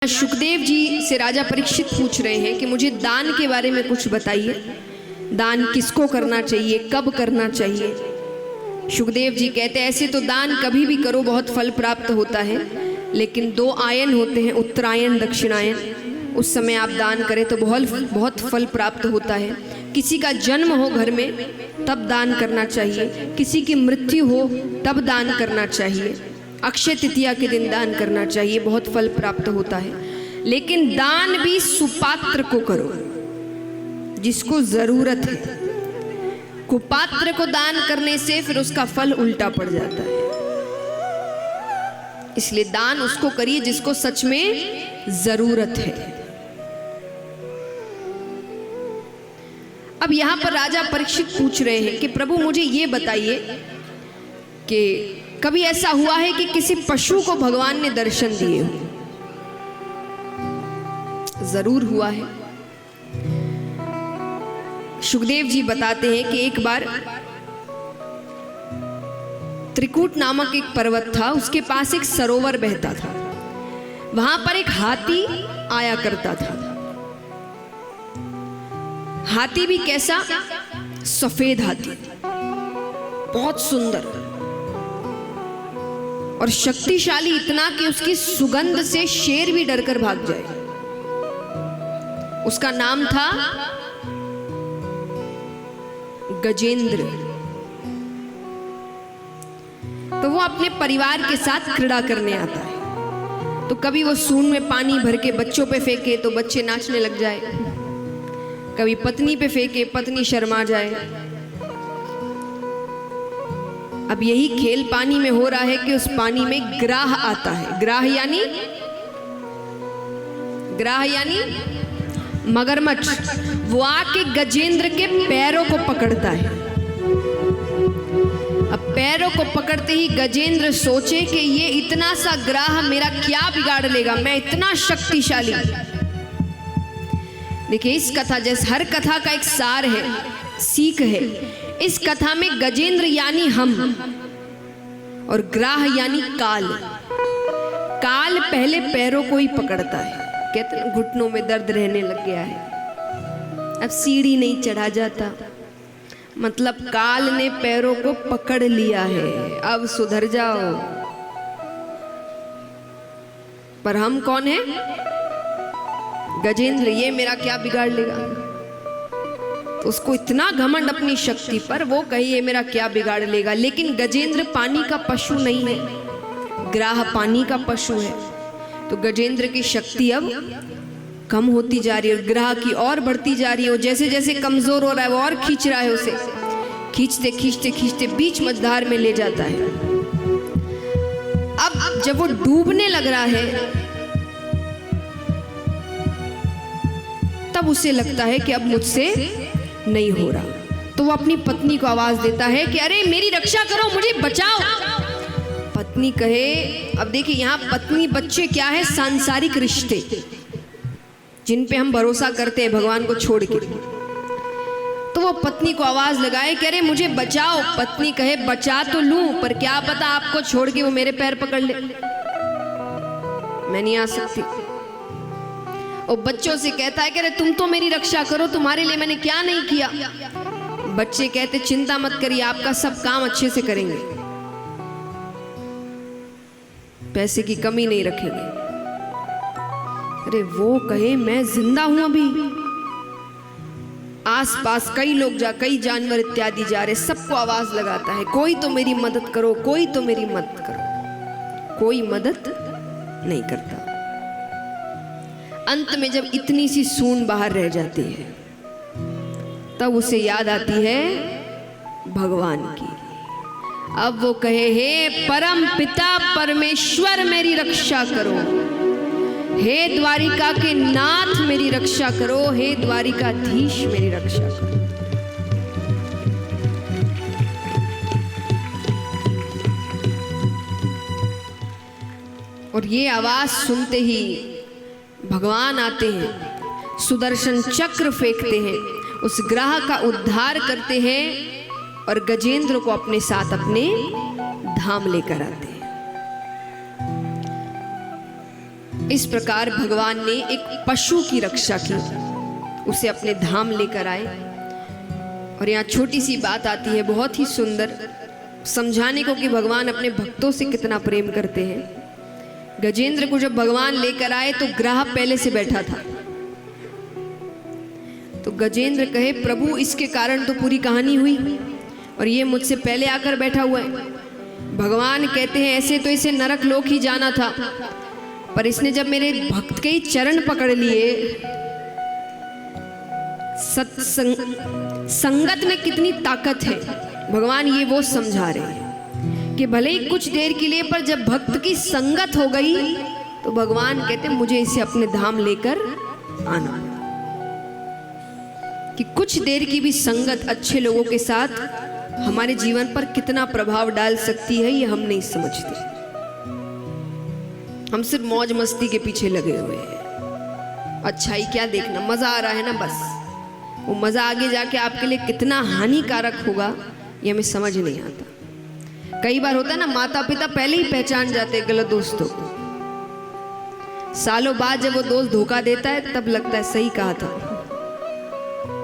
सुखदेव जी से राजा परीक्षित पूछ रहे हैं कि मुझे दान के बारे में कुछ बताइए। दान किसको करना चाहिए, कब करना चाहिए। सुखदेव जी कहते हैं ऐसे तो दान कभी भी करो बहुत फल प्राप्त होता है, लेकिन दो आयन होते हैं, उत्तरायण दक्षिणायन। उस समय आप दान करें तो बहुत फल प्राप्त होता है। किसी का जन्म हो घर में तब दान करना चाहिए, किसी की मृत्यु हो तब दान करना चाहिए, अक्षय तृतीया के दिन दान करना चाहिए, बहुत फल प्राप्त होता है। लेकिन दान भी सुपात्र को करो, जिसको जरूरत है। कुपात्र को दान करने से फिर उसका फल उल्टा पड़ जाता है। इसलिए दान उसको करिए जिसको सच में जरूरत है। अब यहां पर राजा परीक्षित पूछ रहे हैं कि प्रभु मुझे ये बताइए कि कभी ऐसा हुआ है कि किसी पशु को भगवान ने दर्शन दिए हो। जरूर हुआ है। सुखदेव जी बताते हैं कि एक बार त्रिकूट नामक एक पर्वत था, उसके पास एक सरोवर बहता था। वहां पर एक हाथी आया करता था। हाथी भी कैसा? सफेद हाथी, बहुत सुंदर और शक्तिशाली, इतना कि उसकी सुगंध से शेर भी डरकर भाग जाए। उसका नाम था गजेंद्र। तो वो अपने परिवार के साथ क्रीड़ा करने आता है। तो कभी वो सूंड में पानी भर के बच्चों पे फेंके तो बच्चे नाचने लग जाए, कभी पत्नी पे फेंके, पत्नी शर्मा जाए। अब यही खेल पानी में हो रहा है कि उस पानी में ग्राह आता है। ग्राह यानी मगरमच्छ। वो आके गजेंद्र के पैरों को पकड़ता है। अब पैरों को पकड़ते ही गजेंद्र सोचे कि ये इतना सा ग्राह मेरा क्या बिगाड़ लेगा, मैं इतना शक्तिशाली। देखिए, इस कथा जैसे हर कथा का एक सार है, सीख है। इस कथा में गजेंद्र यानी हम और ग्राह यानी काल। काल पहले पैरों को ही पकड़ता है। कहते हैं घुटनों में दर्द रहने लग गया है, अब सीढ़ी नहीं चढ़ा जाता, मतलब काल ने पैरों को पकड़ लिया है, अब सुधर जाओ। पर हम कौन है? गजेंद्र, ये मेरा क्या बिगाड़ लेगा। तो उसको इतना घमंड अपनी शक्ति पर, वो कहिए मेरा क्या बिगाड़ लेगा। लेकिन गजेंद्र पानी का पशु नहीं है, ग्राह पानी का पशु है। तो गजेंद्र की शक्ति अब कम होती जा रही है और ग्राह की और बढ़ती जा रही है। जैसे जैसे कमजोर हो रहा है वो और खींच रहा है उसे, खींचते खींचते खींचते बीच मझधार में ले जाता है। अब जब वो डूबने लग रहा है तब उसे लगता है कि अब मुझसे नहीं हो रहा। तो वो अपनी पत्नी को आवाज देता है कि अरे मेरी रक्षा करो, मुझे बचाओ। पत्नी कहे, अब देखिए यहाँ पत्नी बच्चे क्या है? सांसारिक रिश्ते जिन पे हम भरोसा करते हैं भगवान को छोड़ के। तो वो पत्नी को आवाज लगाए कि अरे मुझे बचाओ। पत्नी कहे बचा तो लूं, पर क्या पता आपको छोड़ के वो मेरे पैर पकड़ ले, मैं नहीं आ सकती। और बच्चों से कहता है कि अरे तुम तो मेरी रक्षा करो, तुम्हारे लिए मैंने क्या नहीं किया। बच्चे कहते चिंता मत करिए, आपका सब काम अच्छे से करेंगे, पैसे की कमी नहीं रखेंगे। अरे वो कहे मैं जिंदा हूं अभी, आसपास कई लोग कई जानवर इत्यादि जा रहे, सबको आवाज लगाता है कोई तो मेरी मदद करो, कोई तो मेरी मदद करो। कोई मदद नहीं करता। अंत में जब इतनी सी सूंड बाहर रह जाती है तब उसे याद आती है भगवान की। अब वो कहे हे परम पिता परमेश्वर मेरी रक्षा करो, हे द्वारिका के नाथ मेरी रक्षा करो, हे द्वारिकाधीश मेरी रक्षा करो। और ये आवाज सुनते ही भगवान आते हैं, सुदर्शन चक्र फेंकते हैं, उस ग्राह का उद्धार करते हैं और गजेंद्र को अपने साथ अपने धाम लेकर आते हैं। इस प्रकार भगवान ने एक पशु की रक्षा की, उसे अपने धाम लेकर आए। और यहाँ छोटी सी बात आती है बहुत ही सुंदर समझाने को कि भगवान अपने भक्तों से कितना प्रेम करते हैं। गजेंद्र को जब भगवान लेकर आए तो ग्राह पहले से बैठा था। तो गजेंद्र कहे, प्रभु इसके कारण तो पूरी कहानी हुई और ये मुझसे पहले आकर बैठा हुआ है। भगवान कहते हैं ऐसे तो इसे नरक लोक ही जाना था, पर इसने जब मेरे भक्त के ही चरण पकड़ लिए, संगत में कितनी ताकत है, भगवान ये वो समझा रहे हैं कि भले ही कुछ देर के लिए, पर जब भक्त की संगत हो गई तो भगवान कहते हैं मुझे इसे अपने धाम लेकर आना। कि कुछ देर की भी संगत अच्छे लोगों के साथ हमारे जीवन पर कितना प्रभाव डाल सकती है, ये हम नहीं समझते। हम सिर्फ मौज मस्ती के पीछे लगे हुए हैं, अच्छाई क्या देखना, मजा आ रहा है ना, बस वो मजा आगे जाके आपके लिए कितना हानिकारक होगा ये हमें समझ नहीं आता। कई बार होता है ना, माता पिता पहले ही पहचान जाते हैं गलत दोस्तों को, सालों बाद जब वो दोस्त धोखा देता है तब लगता है सही कहा था।